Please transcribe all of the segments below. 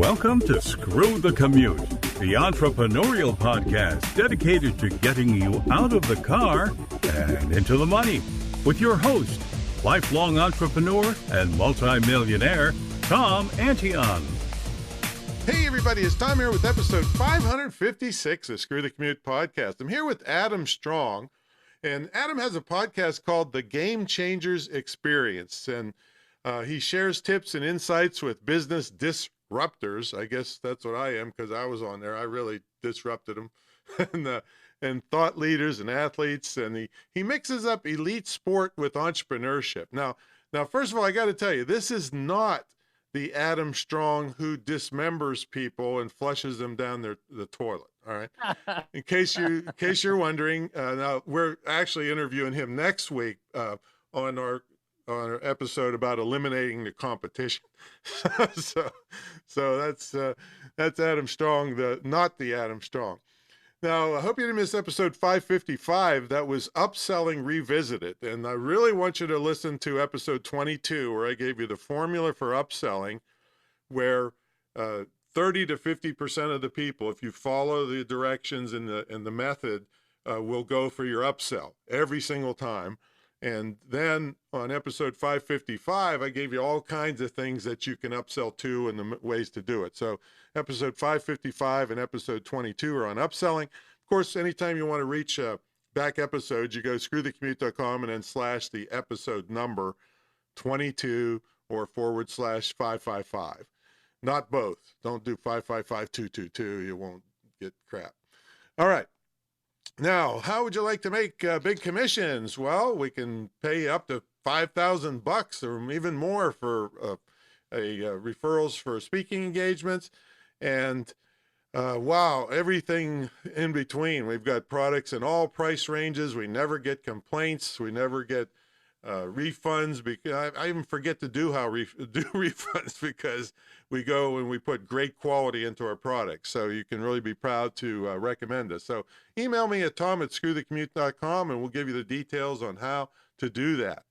Welcome to Screw the Commute, the entrepreneurial podcast dedicated to getting you out of the car and into the money, with your host, lifelong entrepreneur and multimillionaire, Tom Antion. Hey everybody, it's Tom here with episode 556 of Screw the Commute podcast. I'm here with Adam Strong, and Adam has a podcast called The Game Changers Experience, and he shares tips and insights with business disruptors. I guess that's what I am, because I was on there. I really disrupted them. and thought leaders and athletes, and he mixes up elite sport with entrepreneurship. Now, first of all, I got to tell you, this is not the Adam Strong who dismembers people and flushes them down the toilet. All right. In case you're wondering, now we're actually interviewing him next week on our episode about eliminating the competition. so that's Adam Strong, not the Adam Strong. Now, I hope you didn't miss episode 555. That was Upselling Revisited. And I really want you to listen to episode 22, where I gave you the formula for upselling, where 30 to 50% of the people, if you follow the directions and the method, will go for your upsell every single time. And then on episode 555, I gave you all kinds of things that you can upsell to and the ways to do it. So episode 555 and episode 22 are on upselling. Of course, anytime you want to reach back episodes, you go screwthecommute.com and then / the episode number 22 or /555. Not both. Don't do 555-222. You won't get crap. All right. Now, how would you like to make big commissions? Well, we can pay up to $5,000 or even more for referrals for speaking engagements, and wow, everything in between. We've got products in all price ranges. We never get complaints. We never get refunds, because I even forget to do refunds, because we go and we put great quality into our products. So you can really be proud to recommend us. So email me at tom@screwthecommute.com and we'll give you the details on how to do that.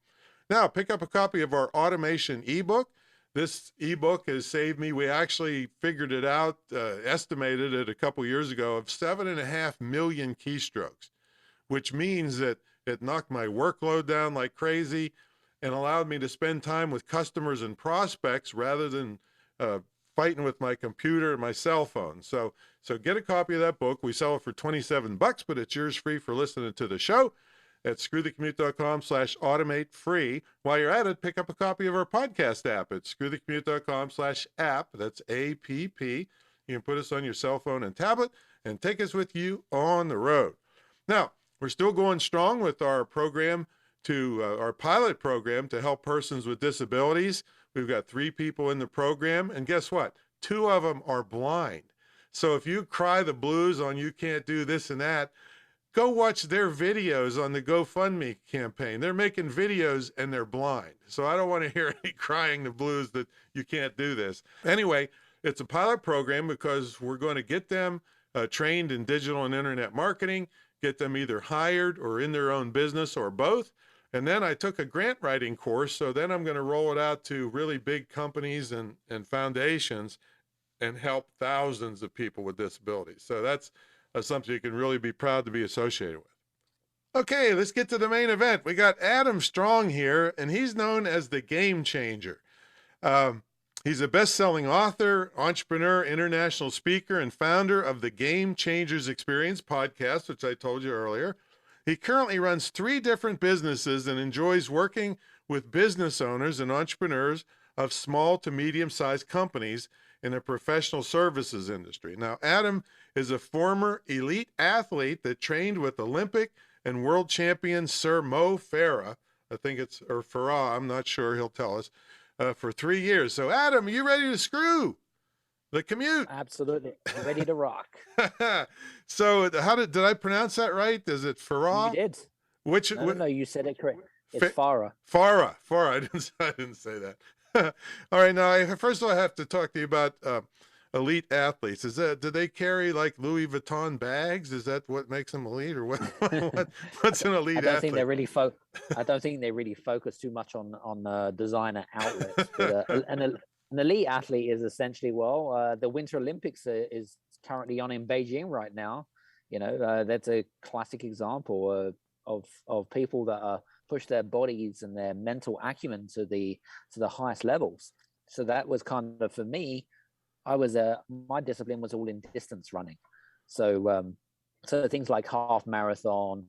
Now, pick up a copy of our automation ebook. This ebook has saved me. We actually figured it out, estimated it a couple years ago, of 7.5 million keystrokes, which means that it knocked my workload down like crazy and allowed me to spend time with customers and prospects rather than fighting with my computer and my cell phone. So get a copy of that book. We sell it for $27, but it's yours free for listening to the show at screwthecommute.com/automate free. While you're at it, pick up a copy of our podcast app at screwthecommute.com/app. That's APP. You can put us on your cell phone and tablet and take us with you on the road. Now, we're still going strong with our program our pilot program to help persons with disabilities. We've got 3 people in the program, and guess what? 2 of them are blind. So if you cry the blues on you can't do this and that, go watch their videos on the GoFundMe campaign. They're making videos and they're blind. So I don't want to hear any crying the blues that you can't do this. Anyway, it's a pilot program because we're going to get them trained in digital and internet marketing, get them either hired or in their own business or both. And then I took a grant writing course, so then I'm going to roll it out to really big companies and foundations and help thousands of people with disabilities. So that's something you can really be proud to be associated with. Okay, let's get to the main event. We got Adam Strong here, and he's known as the Game Changer. He's a best-selling author, entrepreneur, international speaker, and founder of the Game Changers Experience podcast, which I told you earlier. He currently runs 3 different businesses and enjoys working with business owners and entrepreneurs of small to medium-sized companies in the professional services industry. Now, Adam is a former elite athlete that trained with Olympic and world champion Sir Mo Farah. Or Farah, I'm not sure, he'll tell us, for 3 years. So, Adam, are you ready to screw the commute? Absolutely. I'm ready to rock. So did I pronounce that right? Is it Farah? You did. No, you said it correct. It's Farah. Farah. I didn't say that. All right. Now, first of all, I have to talk to you about elite athletes. Do they carry like Louis Vuitton bags? Is that what makes them elite, or what's an elite athlete? I don't think they really focus too much on designer outlets. But, An elite athlete is essentially, well, the Winter Olympics is currently on in Beijing right now. That's a classic example of people that are push their bodies and their mental acumen to the highest levels. So that was kind of, for me, my discipline was all in distance running. So so things like half marathon,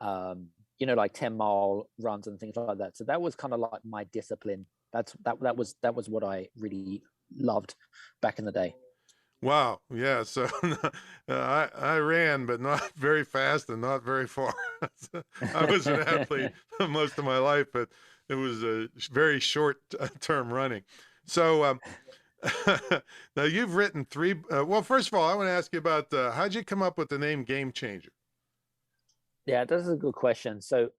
like 10-mile runs and things like that. So that was kind of like my discipline. That was what I really loved back in the day. Wow. Yeah. So I ran, but not very fast and not very far. I was an athlete most of my life, but it was a very short term running. So now you've written three. Well, first of all, I want to ask you about how'd you come up with the name Game Changer? Yeah, that's a good question. So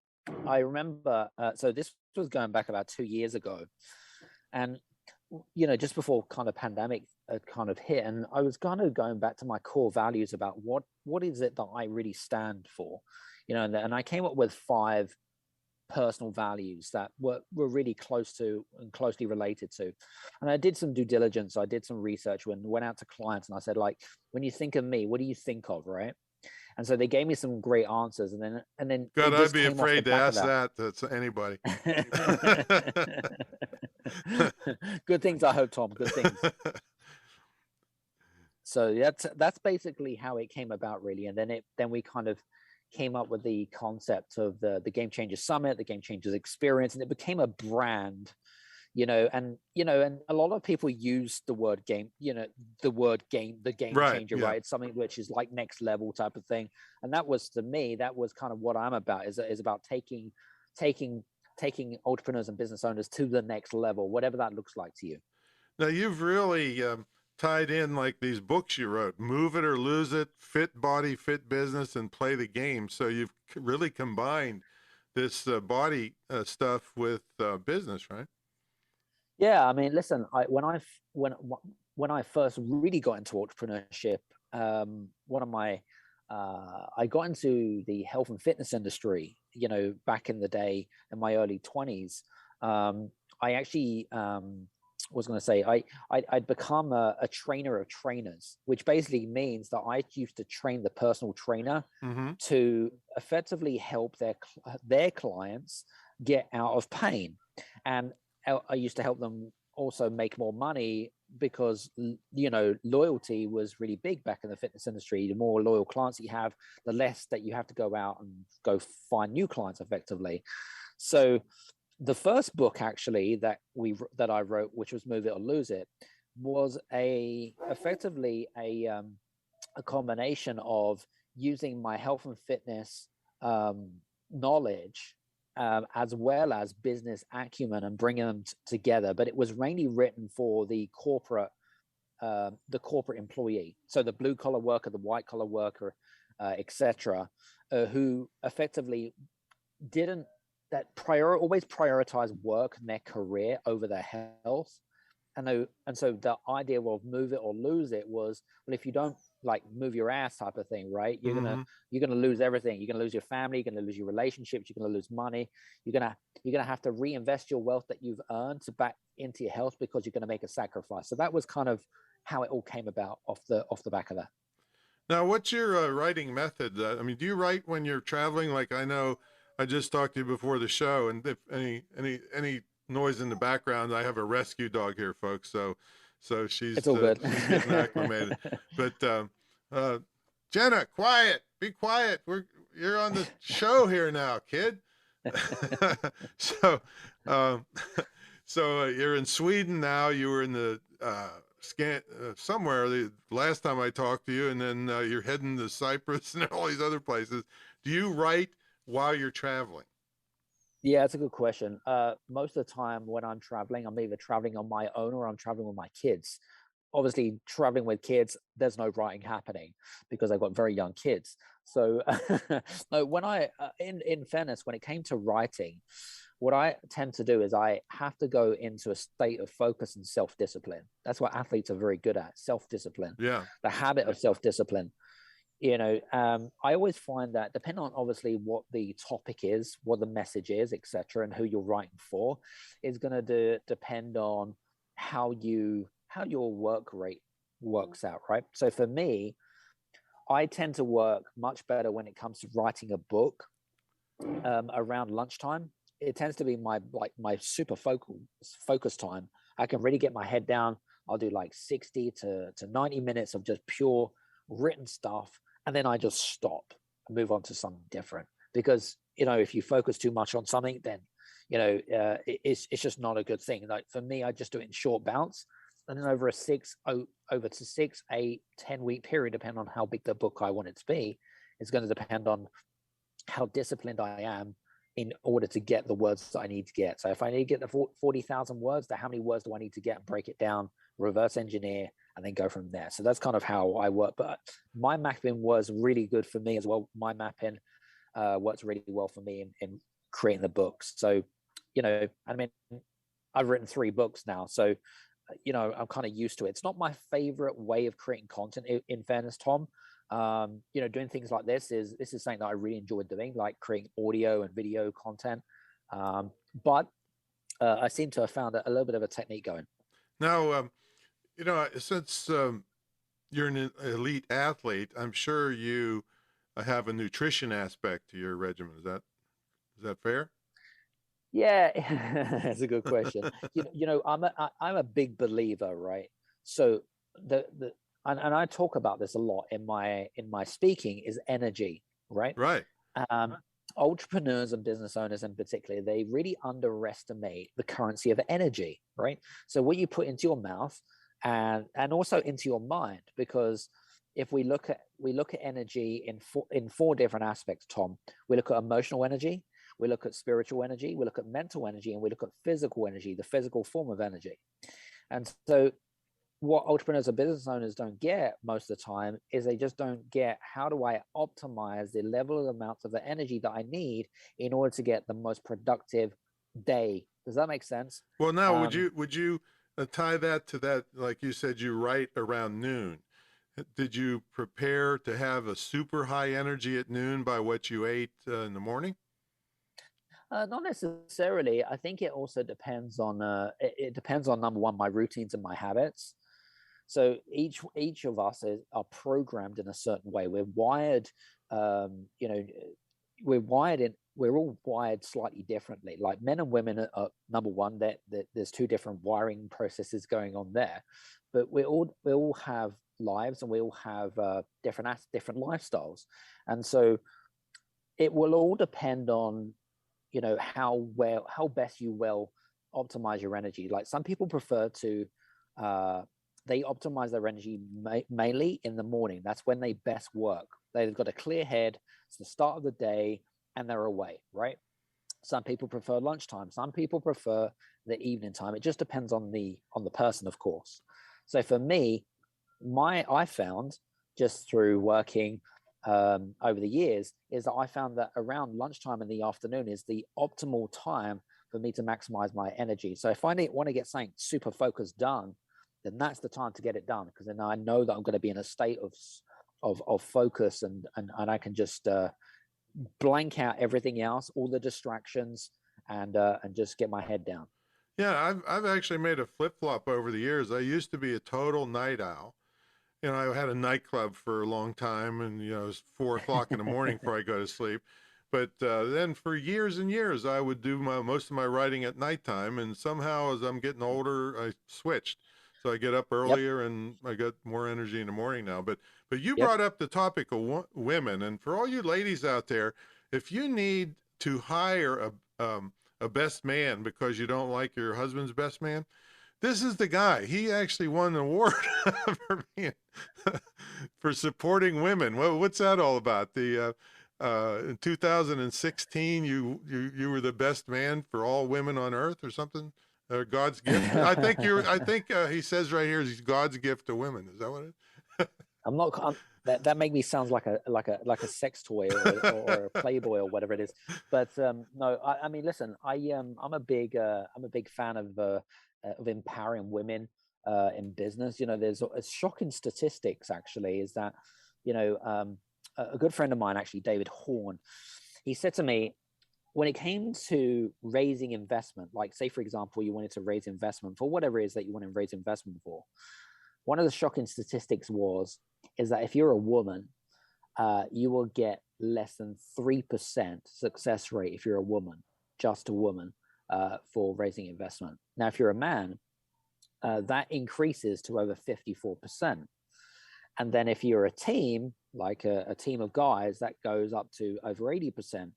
I remember, so this was going back about 2 years ago, and just before kind of pandemic kind of hit, and I was kind of going back to my core values about what is it that I really stand for, and I came up with 5 personal values that were really close to and closely related to. And I did some due diligence. I did some research when went out to clients, and I said, like, when you think of me, what do you think of, right? And so they gave me some great answers, and then God, I'd be afraid to ask that to anybody. Good things, I hope, Tom. Good things. So that's basically how it came about, really. And then we kind of came up with the concept of the Game Changers Summit, the Game Changers Experience, and it became a brand. And a lot of people use the word game, the game right, changer, yeah. right? It's something which is like next level type of thing. And that was, to me, that was kind of what I'm about, is about taking entrepreneurs and business owners to the next level, whatever that looks like to you. Now you've really tied in like these books you wrote, Move It or Lose It, Fit Body, Fit Business, and Play the Game. So you've really combined this body stuff with business, right? Yeah, I mean, listen, when I first really got into entrepreneurship, I got into the health and fitness industry, back in the day in my early 20s. I actually was going to say I'd become a trainer of trainers, which basically means that I used to train the personal trainer to effectively help their clients get out of pain. And I used to help them also make more money, because loyalty was really big back in the fitness industry. The more loyal clients you have, the less that you have to go out and go find new clients effectively. So the first book actually that I wrote, which was Move It or Lose It, was effectively a combination of using my health and fitness knowledge, as well as business acumen, and bringing them together. But it was mainly written for the corporate employee, so the blue collar worker, the white collar worker, etc., who effectively always prioritize work and their career over their health. And so the idea of Move It or Lose It was, well, if you don't like move your ass type of thing, right? You're gonna lose everything. You're gonna lose your family. You're gonna lose your relationships. You're gonna lose money. You're gonna have to reinvest your wealth that you've earned back into your health, because you're gonna make a sacrifice. So that was kind of how it all came about off the back of that. Now, what's your writing method? I mean, do you write when you're traveling? Like, I know I just talked to you before the show, and if any noise in the background, I have a rescue dog here, folks. So she's all good. She's getting acclimated. But Jenna, quiet, be quiet. You're on the show here now, kid. So you're in Sweden now. You were in the somewhere the last time I talked to you, and then you're heading to Cyprus and all these other places. Do you write while you're traveling? Yeah, that's a good question. Most of the time when I'm traveling, I'm either traveling on my own or I'm traveling with my kids. Obviously, traveling with kids, there's no writing happening because I've got very young kids. So no, when in fairness, when it came to writing, what I tend to do is I have to go into a state of focus and self-discipline. That's what athletes are very good at, self-discipline. Yeah. The habit of self-discipline. I always find that depending on obviously what the topic is, what the message is, etc., and who you're writing for, is going to depend on how your work rate works out, right? So for me, I tend to work much better when it comes to writing a book around lunchtime. It tends to be my super focus time. I can really get my head down. I'll do like 60 to 90 minutes of just pure written stuff, and then I just stop and move on to something different. Because if you focus too much on something, then it's just not a good thing. Like for me, I just do it in short bouts, and then over to 6, 8, 10 week period, depending on how big the book I want it to be, it's going to depend on how disciplined I am in order to get the words that I need to get. So if I need to get the 40,000 words, then how many words do I need to get and break it down, reverse engineer, and then go from there. So that's kind of how I work. But my mapping was really good for me as well. My mapping works really well for me in creating the books. So, I mean, I've written 3 books now. So, I'm kind of used to it. It's not my favorite way of creating content, in fairness, Tom. Doing things like this is something that I really enjoy doing, like creating audio and video content. But I seem to have found a little bit of a technique going. Now, since you're an elite athlete, I'm sure you have a nutrition aspect to your regimen. Is that fair? Yeah, that's a good question. I'm a big believer, right? So and I talk about this a lot in my speaking, is energy, right? Right. Entrepreneurs and business owners in particular, they really underestimate the currency of energy, right? So what you put into your mouth and also into your mind, because if we look at energy in 4 different aspects, Tom. We look at emotional energy, we look at spiritual energy, we look at mental energy, and we look at physical energy, the physical form of energy. And so what entrepreneurs and business owners don't get most of the time is they just don't get, how do I optimize the level of amounts of the energy that I need in order to get the most productive day? Does that make sense? Well, now, would you tie that to that? Like you said, you write around noon. Did you prepare to have a super high energy at noon by what you ate in the morning? Not necessarily. I think it also depends on it depends on, number one, my routines and my habits. So each of us are programmed in a certain way. We're wired, we're all wired slightly differently. Like men and women are number one, that there's 2 different wiring processes going on there, but we all have lives, and we all have different lifestyles, and so it will all depend on how best you will optimize your energy. Like some people prefer to they optimize their energy mainly in the morning. That's when they best work. They've got a clear head. It's the start of the day, and they're away, right? Some people prefer lunchtime. Some people prefer the evening time. It just depends on the person, of course. So for me, I found, just through working over the years, is that I found that around lunchtime in the afternoon is the optimal time for me to maximize my energy. So if I want to get something super focused done, then that's the time to get it done, because then I know that I'm going to be in a state of focus, and I can just blank out everything else, all the distractions, and just get my head down. Yeah, I've actually made a flip-flop over the years. I used to be a total night owl. I had a nightclub for a long time, and it was 4 o'clock in the morning before I go to sleep. But then for years and years, I would do most of my writing at nighttime, and somehow as I'm getting older, I switched. So I get up earlier, and I got more energy in the morning now. But you brought up the topic of women, and for all you ladies out there, if you need to hire a best man because you don't like your husband's best man, this is the guy. He actually won an award for supporting women. What's that all about? In 2016, you were the best man for all women on earth, or something. God's gift. I think he says right here, he's God's gift to women. Is that what it is? I'm not. That make me sound like a sex toy or a Playboy or whatever it is. But no, I mean, listen, I'm a big fan of empowering women in business. There's shocking statistics, actually, is that a good friend of mine, actually, David Horn, he said to me, when it came to raising investment, like say, for example, you wanted to raise investment for whatever it is that you want to raise investment for, one of the shocking statistics is that if you're a woman, you will get less than 3% success rate if you're a woman, just a woman, for raising investment. Now, if you're a man, that increases to over 54%. And then if you're a team, like a team of guys, that goes up to over 80%.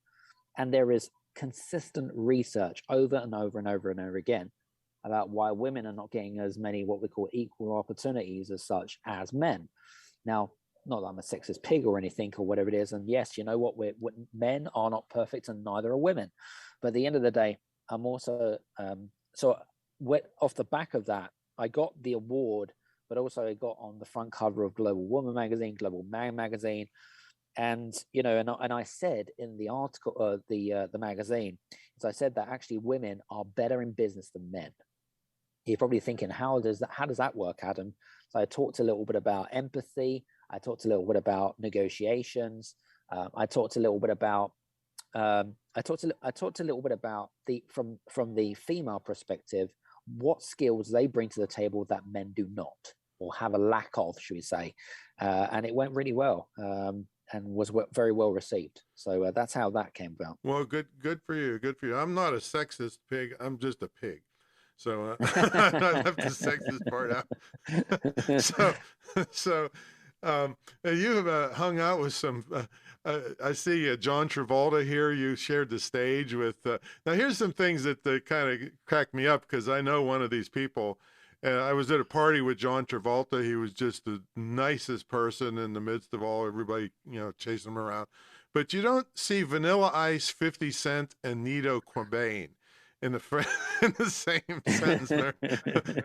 And there is consistent research over and over and over and over again about why women are not getting as many what we call equal opportunities as such as men. Now, not that I'm a sexist pig or anything or whatever it is. And yes, you know what, men are not perfect and neither are women. But at the end of the day, I'm also, off the back of that, I got the award, but also I got on the front cover of Global Woman magazine, Global Man magazine. And, you know, and I said in the article, the magazine, as I said that actually women are better in business than men. You're probably thinking, how does that work, Adam? So I talked a little bit about empathy. I talked a little bit about negotiations. I talked a little bit about from the female perspective, what skills they bring to the table that men do not, or have a lack of, should we say? And it went really well. And was very well received. So that's how that came about. Well, good for you. Good for you. I'm not a sexist pig. I'm just a pig. So I left the sexist part out. so you have hung out with some. I see John Travolta here. You shared the stage with. Now here's some things that kind of cracked me up, because I know one of these people. I was at a party with John Travolta. He was just the nicest person in the midst of all everybody, you know, chasing him around. But you don't see Vanilla Ice, 50 Cent, and Nito Quabain in the same sentence there.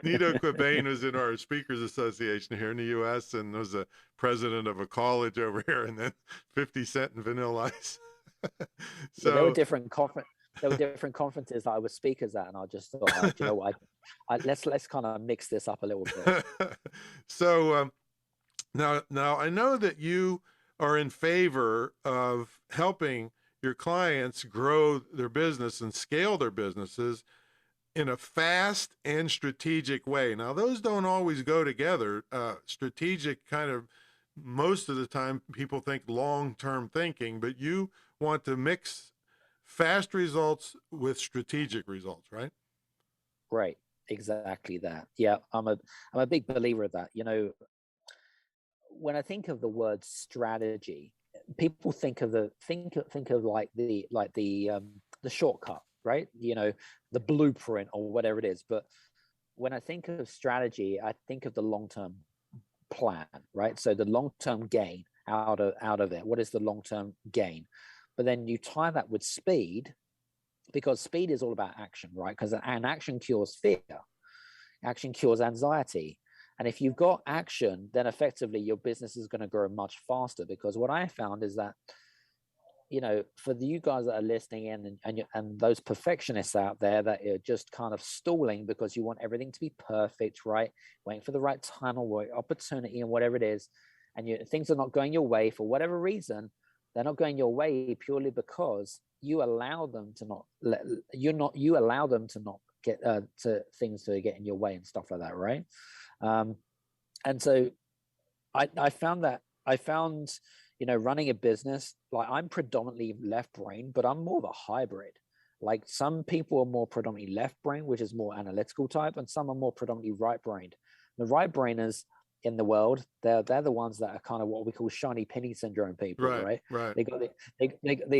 Nito Quabain was in our Speakers Association here in the U.S. and was a president of a college over here, and then 50 Cent and Vanilla Ice. So there were different conferences that I was speakers at, and I just thought, you know what, let's kind of mix this up a little bit. So now I know that you are in favor of helping your clients grow their business and scale their businesses in a fast and strategic way. Now, those don't always go together. Strategic kind of, most of the time people think long-term thinking, but you want to mix fast results with strategic results, right? Right. Exactly that. Yeah. I'm a big believer of that. You know, when I think of the word strategy, people think of like the shortcut, right? You know, the blueprint or whatever it is. But when I think of strategy, I think of the long-term plan, right? So the long-term gain out of it. What is the long-term gain? But then you tie that with speed, because speed is all about action, right? Because an action cures fear, action cures anxiety. And if you've got action, then effectively your business is going to grow much faster. Because what I found is that, you know, for you guys that are listening in and those perfectionists out there that are just kind of stalling because you want everything to be perfect, right? Waiting for the right time or opportunity and whatever it is, and things are not going your way for whatever reason. They're not going your way purely because you allow them to not get to things to get in your way and stuff like that, right? And so I found, you know, running a business, like I'm predominantly left brain, but I'm more of a hybrid. Like some people are more predominantly left brain, which is more analytical type, and some are more predominantly right brained. The right brainers in the world, they're the ones that are kind of what we call shiny penny syndrome people, right? They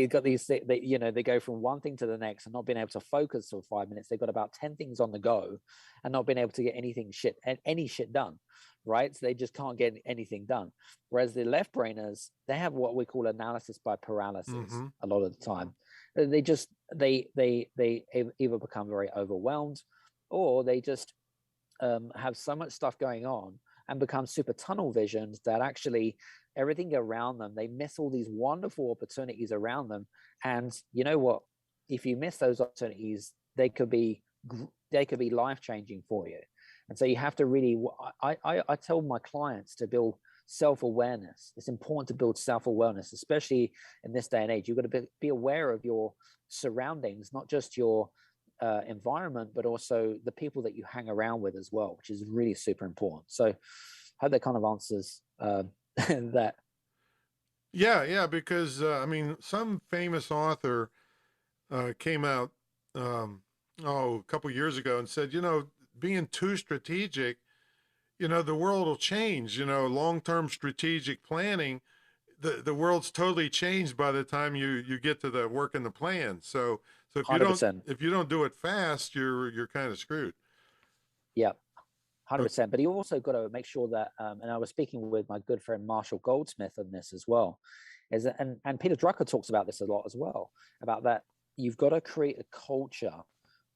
got these, you know, they go from one thing to the next and not being able to focus for 5 minutes. They've got about 10 things on the go and not being able to get any shit done, right? So they just can't get anything done. Whereas the left brainers, they have what we call analysis by paralysis a lot of the time. They either become very overwhelmed, or they just have so much stuff going on and become super tunnel visioned that actually everything around them, they miss all these wonderful opportunities around them. And you know what? If you miss those opportunities, they could be life changing for you. And so you have to really, I tell my clients to self-awareness. It's important to build self-awareness, especially in this day and age. You've got to be aware of your surroundings, not just your environment, but also the people that you hang around with as well, which is really super important. So I hope that kind of answers that. Yeah, because I mean, some famous author came out a couple years ago and said, being too strategic, the world will change. Long-term strategic planning, the world's totally changed by the time you get to the work and the plan. So if 100%. you don't do it fast, you're kind of screwed. Yeah. 100%. But you also got to make sure that, and I was speaking with my good friend Marshall Goldsmith on this as well, and Peter Drucker talks about this a lot as well, about that you've got to create a culture.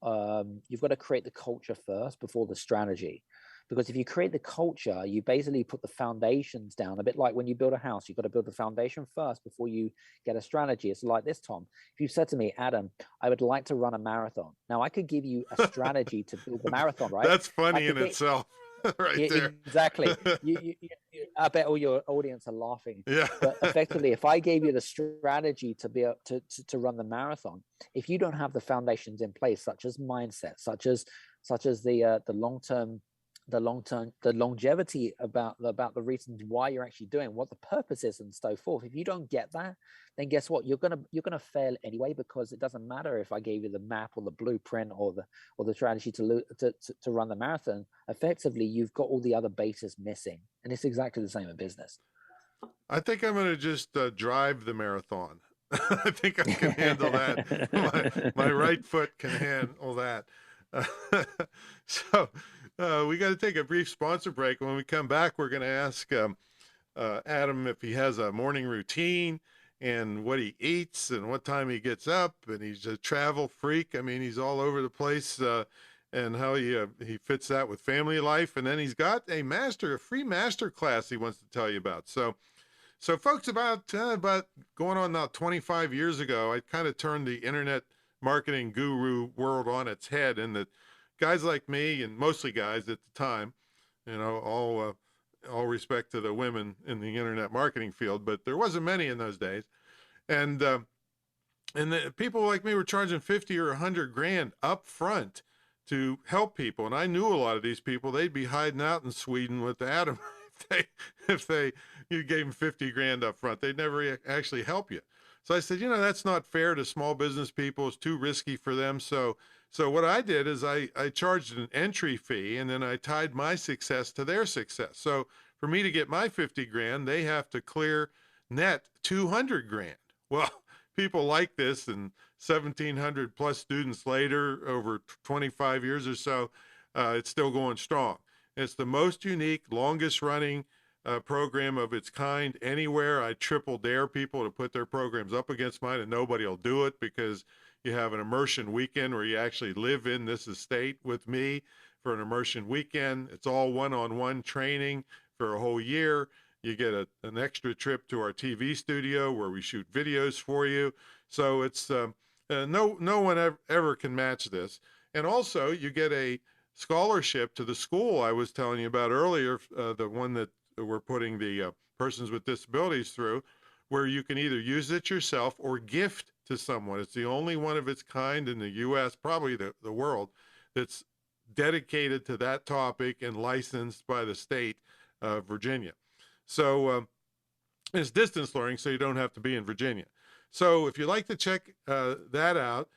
You've got to create the culture first before the strategy. Because if you create the culture, you basically put the foundations down, a bit like when you build a house. You've got to build the foundation first before you get a strategy. It's like this, Tom. If you said to me, Adam, I would like to run a marathon. Now, I could give you a strategy to build the marathon, right? That's funny in itself. Right there. Exactly. I bet all your audience are laughing. Yeah. But effectively, if I gave you the strategy to be able to run the marathon, if you don't have the foundations in place, such as mindset, such as the longevity about the reasons why you're actually doing, what the purpose is, and so forth. If you don't get that, then guess what? You're gonna fail anyway, because it doesn't matter if I gave you the map or the blueprint or the strategy to run the marathon. Effectively, you've got all the other bases missing, and it's exactly the same in business. I think I'm going to just drive the marathon. I think I can handle that. My right foot can handle that. So we got to take a brief sponsor break. When we come back, we're going to ask Adam if he has a morning routine and what he eats and what time he gets up. And he's a travel freak. I mean, he's all over the place, and how he fits that with family life. And then he's got a free master class he wants to tell you about. So folks, about going on now 25 years ago, I kind of turned the internet marketing guru world on its head, and that guys like me, and mostly guys at the time, all respect to the women in the internet marketing field, but there wasn't many in those days. And the people like me were charging 50 or 100 grand up front to help people. And I knew a lot of these people. They'd be hiding out in Sweden with Adam if you gave them 50 grand up front. They'd never actually help you. So I said, that's not fair to small business people. It's too risky for them. So what I did is I charged an entry fee, and then I tied my success to their success. So for me to get my 50 grand, they have to clear net 200 grand. Well, people like this, and 1,700 plus students later, over 25 years or so, it's still going strong. It's the most unique, longest running program of its kind anywhere. I triple dare people to put their programs up against mine, and nobody will do it, because you have an immersion weekend where you actually live in this estate with me for an immersion weekend. It's all one-on-one training for a whole year. You get an extra trip to our TV studio where we shoot videos for you. So it's no one ever can match this. And also you get a scholarship to the school I was telling you about earlier, the one that we're putting the persons with disabilities through, where you can either use it yourself or gift to someone. It's the only one of its kind in the U.S., probably the world, that's dedicated to that topic and licensed by the state of Virginia. So it's distance learning, so you don't have to be in Virginia. So if you'd like to check that out,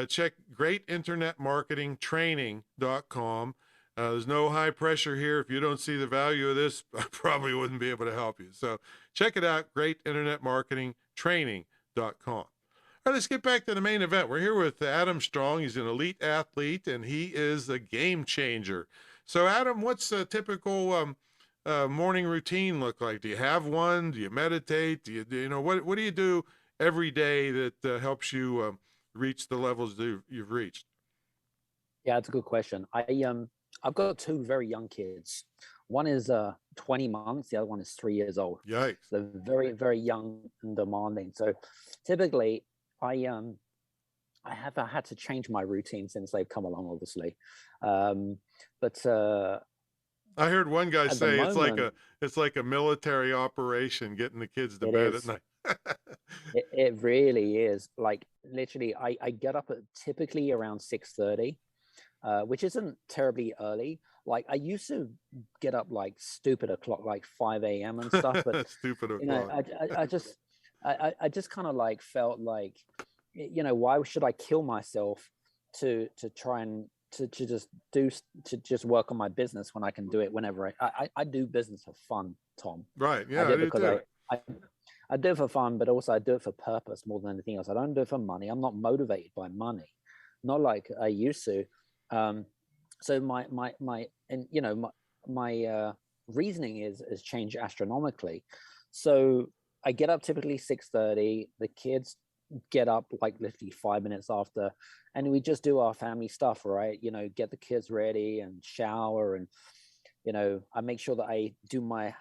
check greatinternetmarketingtraining.com. There's no high pressure here. If you don't see the value of this, I probably wouldn't be able to help you. So check it out, greatinternetmarketingtraining.com. All right, let's get back to the main event. We're here with Adam Strong. He's an elite athlete, and he is a game changer. So, Adam, what's a typical morning routine look like? Do you have one? Do you meditate? What do you do every day that helps you reach the levels that you've reached? Yeah, that's a good question. I've got two very young kids. One is 20 months. The other one is 3 years old. Yikes. So very, very young and demanding. So typically I have had to change my routine since they've come along, obviously. I heard one guy At the say moment, it's like a military operation getting the kids to it bed at is. night. It really is. Like literally, I get up at typically around 6:30, which isn't terribly early. Like I used to get up like stupid o'clock, like 5 a.m. and stuff. But Stupid you know, o'clock. I just kind of like felt like, why should I kill myself to try and to just work on my business when I can do it whenever I do business for fun, Tom. Right. I Yeah, do I it do because too. I do it for fun, but also I do it for purpose more than anything else. I don't do it for money. I'm not motivated by money, not like I used to. So my and my reasoning is changed astronomically. So I get up typically 6:30. The kids get up like literally 5 minutes after, and we just do our family stuff, right? Get the kids ready and shower, and I make sure that I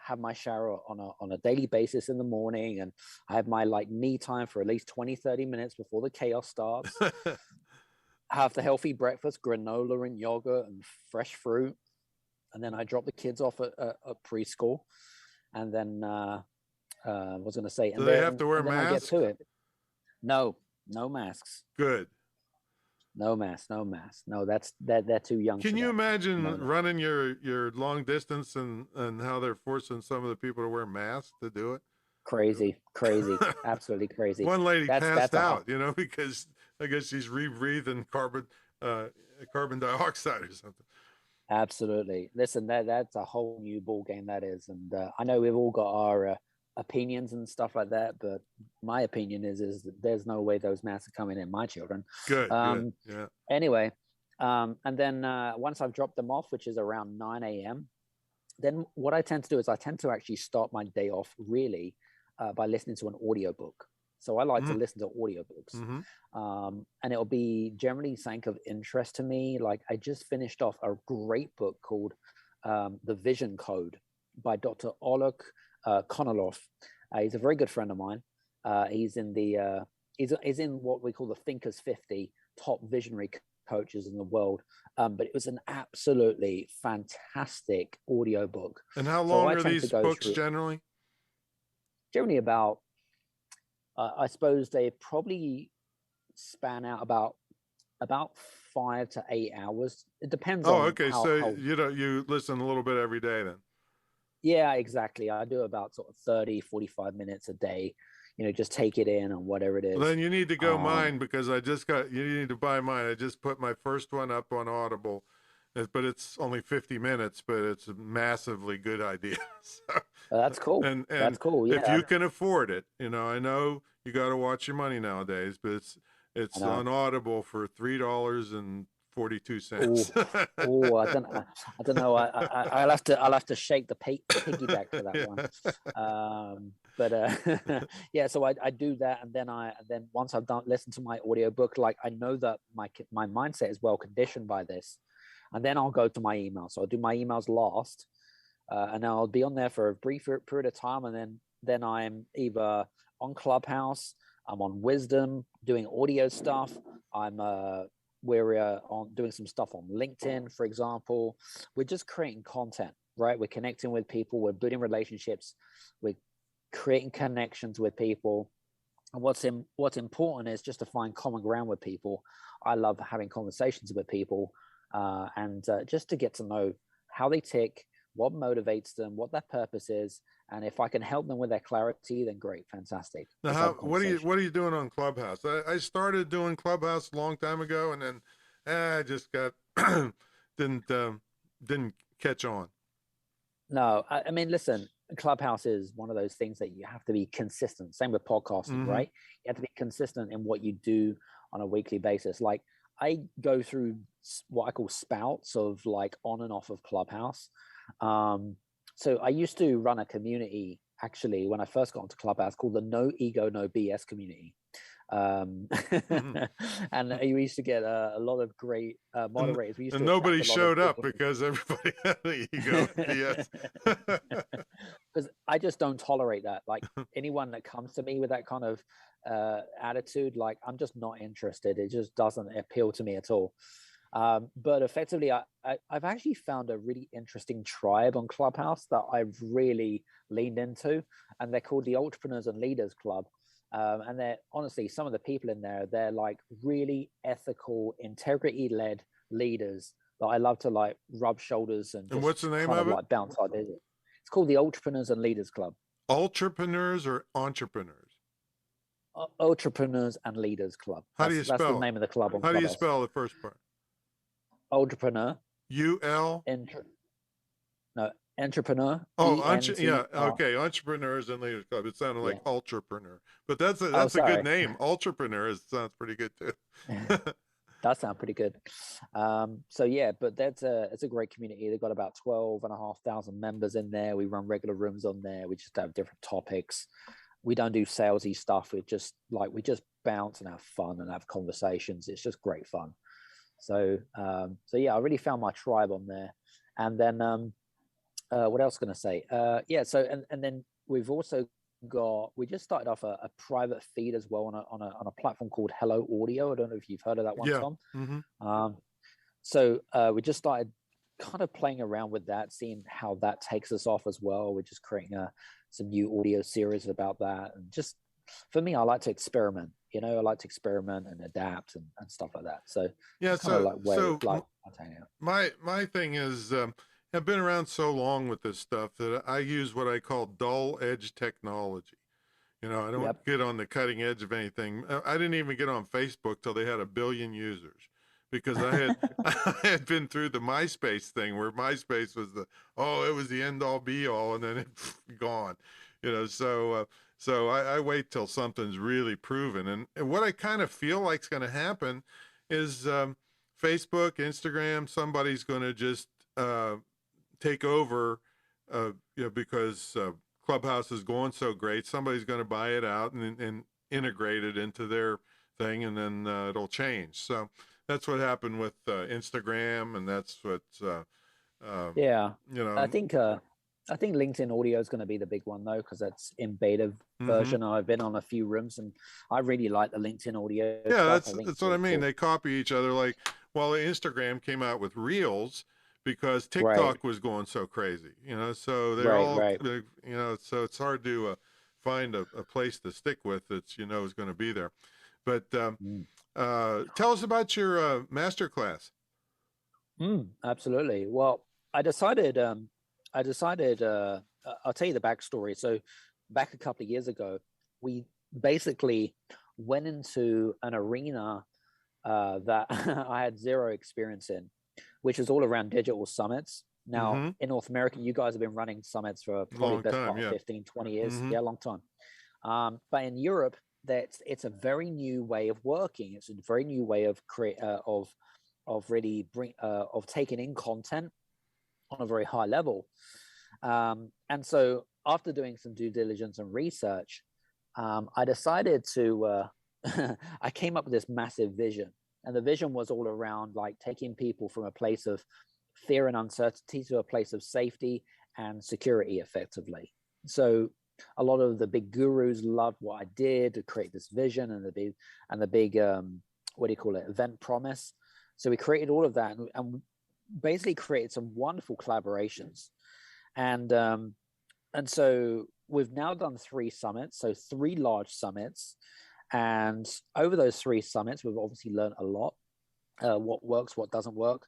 have my shower on a daily basis in the morning, and I have my like me time for at least 20-30 minutes before the chaos starts. Have the healthy breakfast, granola and yogurt and fresh fruit, and then I drop the kids off at preschool, and then was going to say, Do and they have then to wear and then I get masks? to it. No masks. Good. No masks. No masks. No, they're too young. Can for you that. imagine No. running your long distance and how they're forcing some of the people to wear masks to do it? Crazy, absolutely crazy. One lady passed That's out, because I guess she's rebreathing carbon dioxide or something. Absolutely. Listen, that's a whole new ball game, that is, and I know we've all got our opinions and stuff like that, but my opinion is that there's no way those masks are coming in my children. Good, yeah. Anyway, and then once I've dropped them off, which is around 9 a.m., then what I tend to do is I tend to actually start my day off really by listening to an audiobook. So I like to listen to audiobooks. And it'll be generally something of interest to me. Like I just finished off a great book called The Vision Code by Dr. Olok Konolov. He's a very good friend of mine. He's in he's in what we call the Thinkers 50 top visionary coaches in the world. But it was an absolutely fantastic audiobook. And how long are these books generally? Generally about, I suppose they probably span out about 5 to 8 hours. It depends on. Okay. So you listen a little bit every day then. Yeah, exactly. I do about sort of 30-45 minutes a day, just take it in and whatever it is. Well, then you need to go mine, because you need to buy mine. I just put my first one up on Audible, but it's only 50 minutes, but it's a massively good idea. So, that's cool. And that's cool. Yeah. If you can afford it, I know you got to watch your money nowadays, but it's on Audible for $3.42. Oh, I don't know. I'll have to shake the piggyback for that one. But yeah, so I do that, and then once I've listened to my audiobook, like I know that my mindset is well conditioned by this, and then I'll go to my email. So I'll do my emails last, and I'll be on there for a brief period of time, and then I'm either on Clubhouse, I'm on Wisdom doing audio stuff, we're on doing some stuff on LinkedIn, for example. We're just creating content, right? We're connecting with people, we're building relationships, we're creating connections with people. And what's important is just to find common ground with people. I love having conversations with people, and just to get to know how they tick, what motivates them, what their purpose is, and if I can help them with their clarity, then great, fantastic. Now, what are you doing on Clubhouse? I started doing Clubhouse a long time ago, and then I just got didn't catch on. No, I mean, listen, Clubhouse is one of those things that you have to be consistent. Same with podcasting, right? You have to be consistent in what you do on a weekly basis. Like I go through what I call spouts of like on and off of Clubhouse. So I used to run a community actually when I first got into Clubhouse called the No Ego, No BS community. And we used to get a lot of great moderators. And nobody showed up because everybody had the ego. Yes. Because I just don't tolerate that. Like anyone that comes to me with that kind of attitude, like I'm just not interested. It just doesn't appeal to me at all. But effectively, I've actually found a really interesting tribe on Clubhouse that I've really leaned into, and they're called the Entrepreneurs and Leaders Club. And they're honestly, some of the people in there, they're like really ethical, integrity-led leaders that I love to like rub shoulders and just what's the name kind of of it? like bounce ideas. It's called the Entrepreneurs and Leaders Club. Entrepreneurs or entrepreneurs? Entrepreneurs and Leaders Club. How do you That's the spell it? name of the club on How do you Clubhouse. spell the first part? Entrepreneur. U-L? No, entrepreneur. Oh, yeah, okay, Entrepreneurs and Leaders Club. It sounded like entrepreneur, but that's a good name. Entrepreneur sounds pretty good too. That sounds pretty good. So yeah, but it's a great community. They've got about 12,500 members in there. We run regular rooms on there. We just have different topics. We don't do salesy stuff. We just bounce and have fun and have conversations. It's just great fun. So yeah, I really found my tribe on there. And then what else can I say? So and then we've also we just started off a private feed as well on a platform called Hello Audio. I don't know if you've heard of that one, Tom. Mm-hmm. So we just started kind of playing around with that, seeing how that takes us off as well. We're just creating some new audio series about that, and just for me, I like to experiment. I like to experiment and adapt and stuff like that. So yeah, my thing is, I've been around so long with this stuff that I use what I call dull edge technology. I don't get on the cutting edge of anything. I didn't even get on Facebook till they had 1 billion users, because I had been through the MySpace thing, where MySpace was it was the end all be all, and then it's gone. So I wait till something's really proven. And what I kind of feel like is going to happen is Facebook, Instagram, somebody's going to just take over, because Clubhouse is going so great. Somebody's going to buy it out and integrate it into their thing, and then it'll change. So that's what happened with Instagram, and that's what I think LinkedIn audio is going to be the big one, though, because that's in beta version. I've been on a few rooms, and I really like the LinkedIn audio. Yeah, that's what I mean. Cool. They copy each other. Like, Instagram came out with Reels because TikTok was going so crazy, so they're so it's hard to find a place to stick with that's, is going to be there. But tell us about your master class. Absolutely. Well, I decided, I'll tell you the backstory. So back a couple of years ago, we basically went into an arena that I had zero experience in, which is all around digital summits. Now, in North America, you guys have been running summits for probably best part of 15, 20 years. Yeah, long time. But in Europe, it's a very new way of working. It's a very new way of taking in content on a very high level. And so after doing some due diligence and research, I decided to, I came up with this massive vision. And the vision was all around like taking people from a place of fear and uncertainty to a place of safety and security effectively. So a lot of the big gurus loved what I did to create this vision and the big event promise. So we created all of that and basically created some wonderful collaborations. And so we've now done 3 summits, so 3 large summits. And over those 3 summits, we've obviously learned a lot, what works, what doesn't work.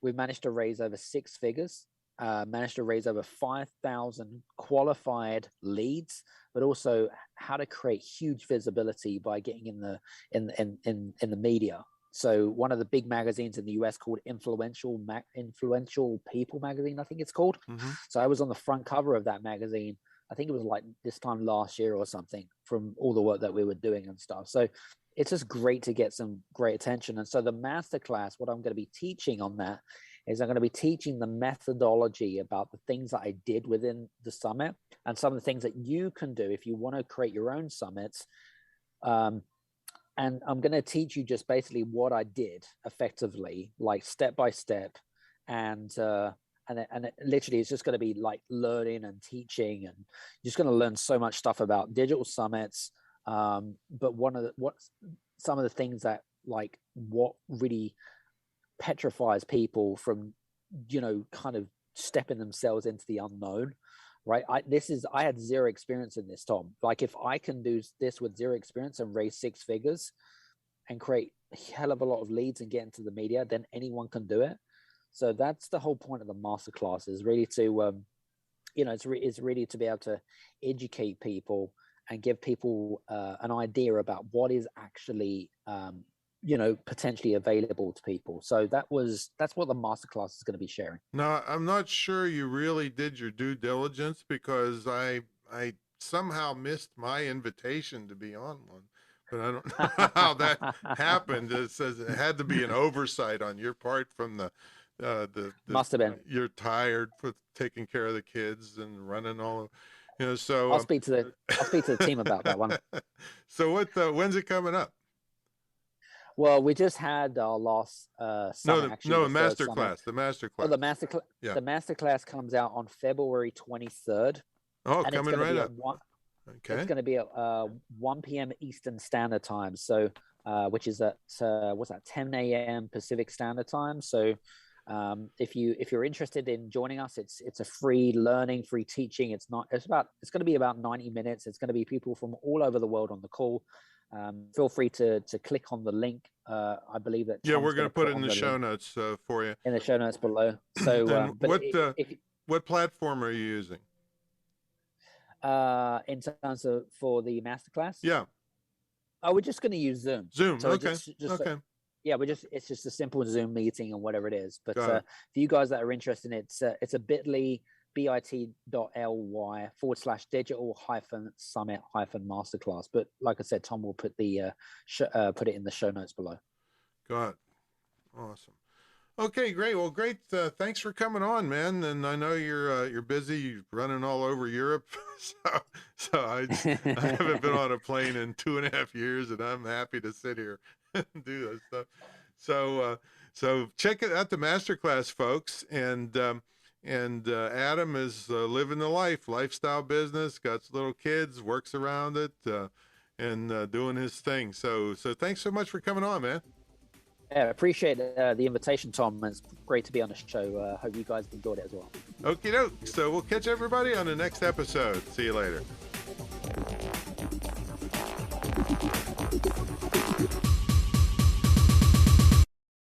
We've managed to raise over 6 figures, managed to raise over 5,000 qualified leads, but also how to create huge visibility by getting in the media. So one of the big magazines in the US called Influential People magazine, I think it's called. So I was on the front cover of that magazine. I think it was like this time last year or something, from all the work that we were doing and stuff. So it's just great to get some great attention. And so the masterclass, what I'm going to be teaching on that is I'm going to be teaching the methodology about the things that I did within the summit and some of the things that you can do if you want to create your own summits. And I'm going to teach you just basically what I did effectively, like step by step. And it literally is just going to be like learning and teaching, and you're just going to learn so much stuff about digital summits. But some of the things that like what really petrifies people from, kind of stepping themselves into the unknown, right? I had zero experience in this, Tom. Like, if I can do this with zero experience and raise six figures and create a hell of a lot of leads and get into the media, then anyone can do it. So that's the whole point of the masterclass, is really to, it's really to be able to educate people and give people an idea about what is actually, potentially available to people. So that's what the masterclass is going to be sharing. Now, I'm not sure you really did your due diligence, because I somehow missed my invitation to be on one, but I don't know how that happened. It says it had to be an oversight on your part from the must have been. You're tired for taking care of the kids and running all, so I'll speak to the team about that one. So when's it coming up? Well, we just had our last summit, the masterclass. The masterclass. Oh, the masterclass. Yeah. The masterclass comes out on February 23rd. Oh, coming right up. Okay. It's going to be at 1 p.m. Eastern Standard Time. So, which is at 10 a.m. Pacific Standard Time. So, if you're interested in joining us, it's a free learning, free teaching. It's going to be about 90 minutes. It's going to be people from all over the world on the call. Feel free to click on the link. I believe that. Yeah, we're going to put it in the show notes for you. In the show notes below. So, what platform are you using? In terms of for the masterclass? Yeah. Oh, we're just going to use Zoom. Zoom. So okay. Okay. Yeah, it's just a simple Zoom meeting and whatever it is. But for you guys that are interested in it, it's a bit.ly/digital-summit-masterclass. But like I said, Tom will put it in the show notes below. Got it. Awesome. Okay, great. Well, great. Thanks for coming on, man. And I know you're busy. You're running all over Europe, so I haven't been on a plane in 2.5 years, and I'm happy to sit here and do that stuff. So check it out, the masterclass, folks. And Adam is living the lifestyle business. Got little kids, works around it, and doing his thing. So thanks so much for coming on, man. Yeah, I appreciate the invitation, Tom. It's great to be on the show. Hope you guys enjoyed it as well. Okie doke. So we'll catch everybody on the next episode. See you later.